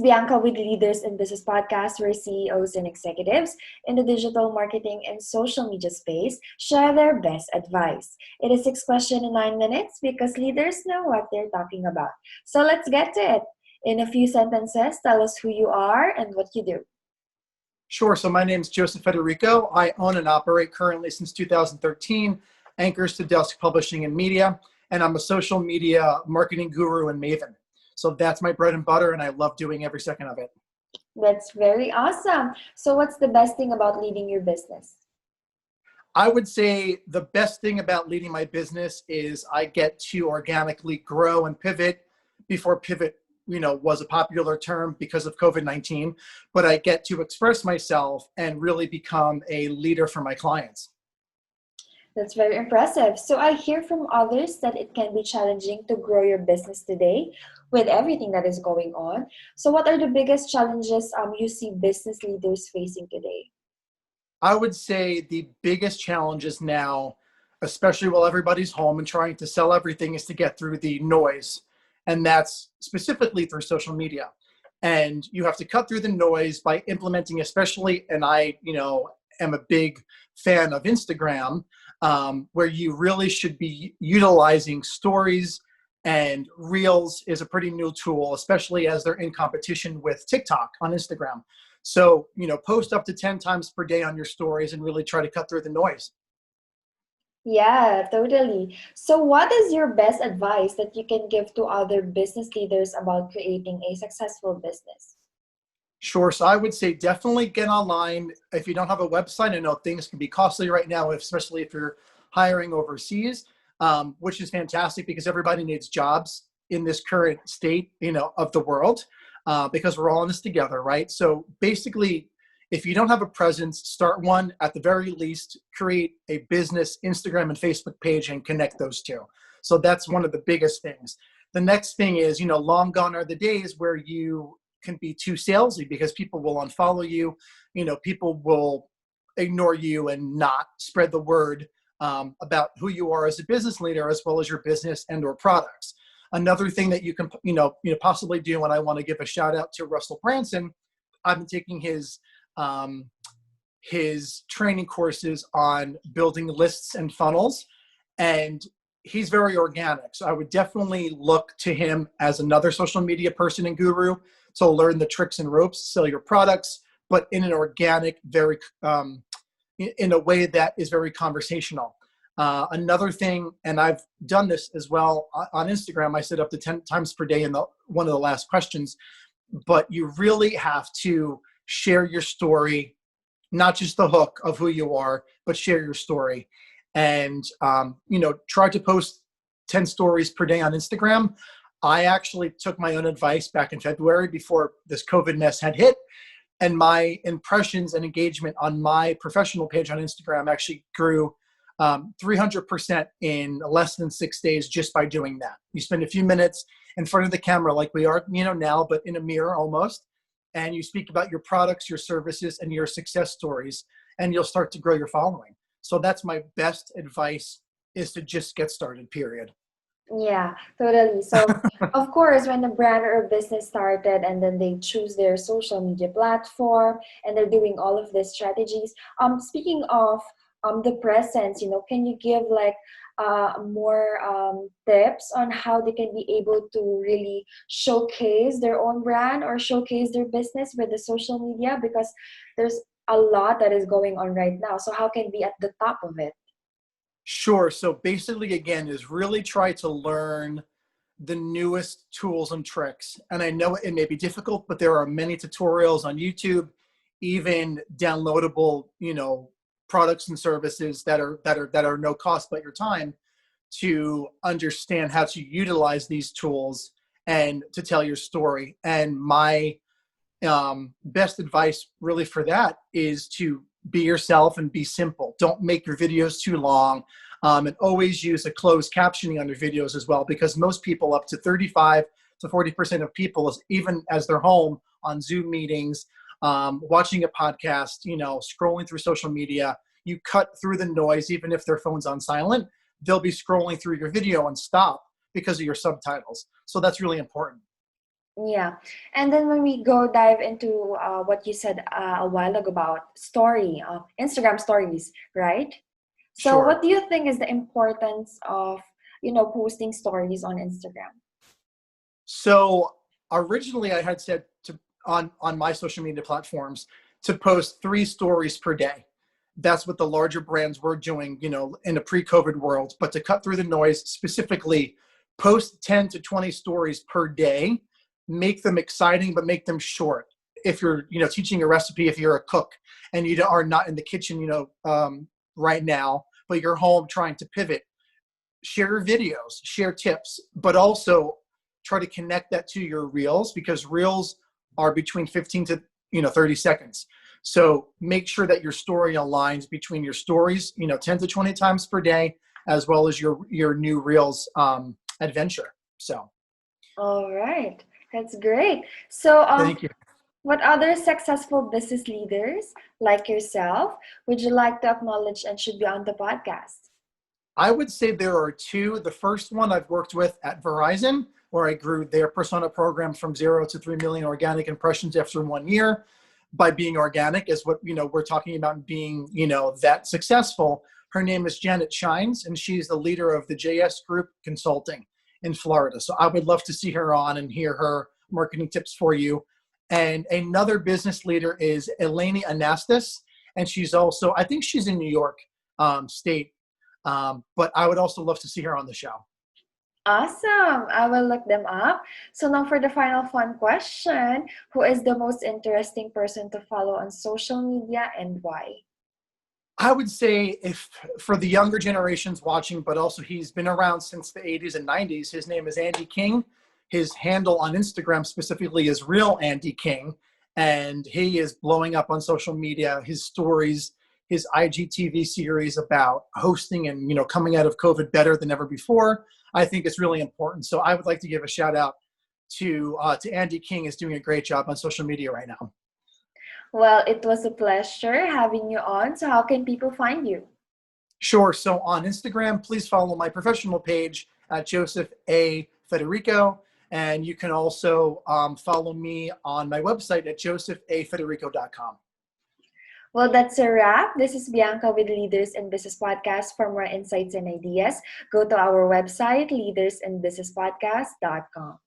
Bianca with Leaders in Business Podcast, where CEOs and executives in the digital marketing and social media space share their best advice. It is 6 questions in 9 minutes because leaders know what they're talking about. So let's get to it. In a few sentences, tell us who you are and what you do. Sure. So my name is Joseph Federico. I own and operate currently since 2013, Anchors to Dusk Publishing and Media, and I'm a social media marketing guru and maven. So that's my bread and butter, and I love doing every second of it. That's very awesome. So what's the best thing about leading your business? I would say the best thing about leading my business is I get to organically grow and pivot before pivot was a popular term because of COVID-19, but I get to express myself and really become a leader for my clients. That's very impressive. So I hear from others that it can be challenging to grow your business today with everything that is going on. So what are the biggest challenges you see business leaders facing today? I would say the biggest challenges now, especially while everybody's home and trying to sell everything, is to get through the noise. And that's specifically through social media. And you have to cut through the noise by implementing, especially, and I, am a big fan of Instagram, where you really should be utilizing stories, and Reels is a pretty new tool, especially as they're in competition with TikTok on Instagram. So, post up to 10 times per day on your stories and really try to cut through the noise. Yeah, totally. So what is your best advice that you can give to other business leaders about creating a successful business? Sure. So I would say definitely get online. If you don't have a website, I know things can be costly right now, especially if you're hiring overseas, which is fantastic because everybody needs jobs in this current state, of the world, because we're all in this together, right? So basically, if you don't have a presence, start one. At the very least, create a business Instagram and Facebook page and connect those two. So that's one of the biggest things. The next thing is, long gone are the days where you can be too salesy because people will unfollow you. People will ignore you and not spread the word about who you are as a business leader, as well as your business and or products. Another thing that you can, possibly do, and I want to give a shout out to Russell Branson. I've been taking his training courses on building lists and funnels, and he's very organic. So I would definitely look to him as another social media person and guru to learn the tricks and ropes, sell your products, but in an organic, in a way that is very conversational. Another thing, and I've done this as well on Instagram, I said up to 10 times per day in one of the last questions, but you really have to share your story, not just the hook of who you are, but share your story. And, try to post 10 stories per day on Instagram. I actually took my own advice back in February before this COVID mess had hit. And my impressions and engagement on my professional page on Instagram actually grew 300% in less than 6 days just by doing that. You spend a few minutes in front of the camera like we are, now, but in a mirror almost. And you speak about your products, your services, and your success stories, and you'll start to grow your following. So that's my best advice, is to just get started, period. Yeah, totally. So, of course, when a brand or a business started and then they choose their social media platform and they're doing all of these strategies. Speaking of the presence, can you give like more tips on how they can be able to really showcase their own brand or showcase their business with the social media? Because there's a lot that is going on right now. So how can be at the top of it? Sure. So basically, again, is really try to learn the newest tools and tricks. And I know it may be difficult, but there are many tutorials on YouTube, even downloadable, products and services that are no cost but your time, to understand how to utilize these tools and to tell your story. And my best advice really for that is to be yourself and be simple. Don't make your videos too long, and always use a closed captioning on your videos as well, because most people, up to 35 to 40% of people, even as they're home on Zoom meetings, watching a podcast, scrolling through social media, you cut through the noise. Even if their phone's on silent, they'll be scrolling through your video and stop because of your subtitles. So that's really important. Yeah. And then when we go dive into what you said a while ago about Instagram stories, right? So what Sure. do you think is the importance of, posting stories on Instagram? So originally I had said to on my social media platforms to post 3 stories per day. That's what the larger brands were doing, in a pre-COVID world. But to cut through the noise, specifically post 10 to 20 stories per day, make them exciting, but make them short. If you're, teaching a recipe, if you're a cook and you are not in the kitchen, right now, but you're home trying to pivot, share videos, share tips, but also try to connect that to your reels, because reels are between 15 to 30 seconds. So make sure that your story aligns between your stories, 10 to 20 times per day, as well as your new reels adventure. So All right. That's great. So thank you. what other successful business leaders like yourself would you like to acknowledge and should be on the podcast? I would say there are 2. The first one I've worked with at Verizon, where I grew their persona program from 0 to 3 million organic impressions after 1 year. By being organic is what, we're talking about, being, that successful. Her name is Janet Shines, and she's the leader of the JS Group Consulting in Florida. So I would love to see her on and hear her marketing tips for you. And another business leader is Eleni Anastas, and she's also, I think she's in New York State, but I would also love to see her on the show. Awesome. I will look them up. So now for the final fun question, who is the most interesting person to follow on social media and why? I would say, if for the younger generations watching, but also he's been around since the 80s and 90s, his name is Andy King. His handle on Instagram specifically is Real Andy King, and he is blowing up on social media. His stories, his IGTV series about hosting and, coming out of COVID better than ever before, I think it's really important. So I would like to give a shout out to Andy King. Is doing a great job on social media right now. Well, it was a pleasure having you on. So how can people find you? Sure. So on Instagram, please follow my professional page at Joseph A. Federico. And you can also follow me on my website at josephafederico.com. Well, that's a wrap. This is Bianca with Leaders in Business Podcast. For more insights and ideas, go to our website, leadersandbusinesspodcast.com.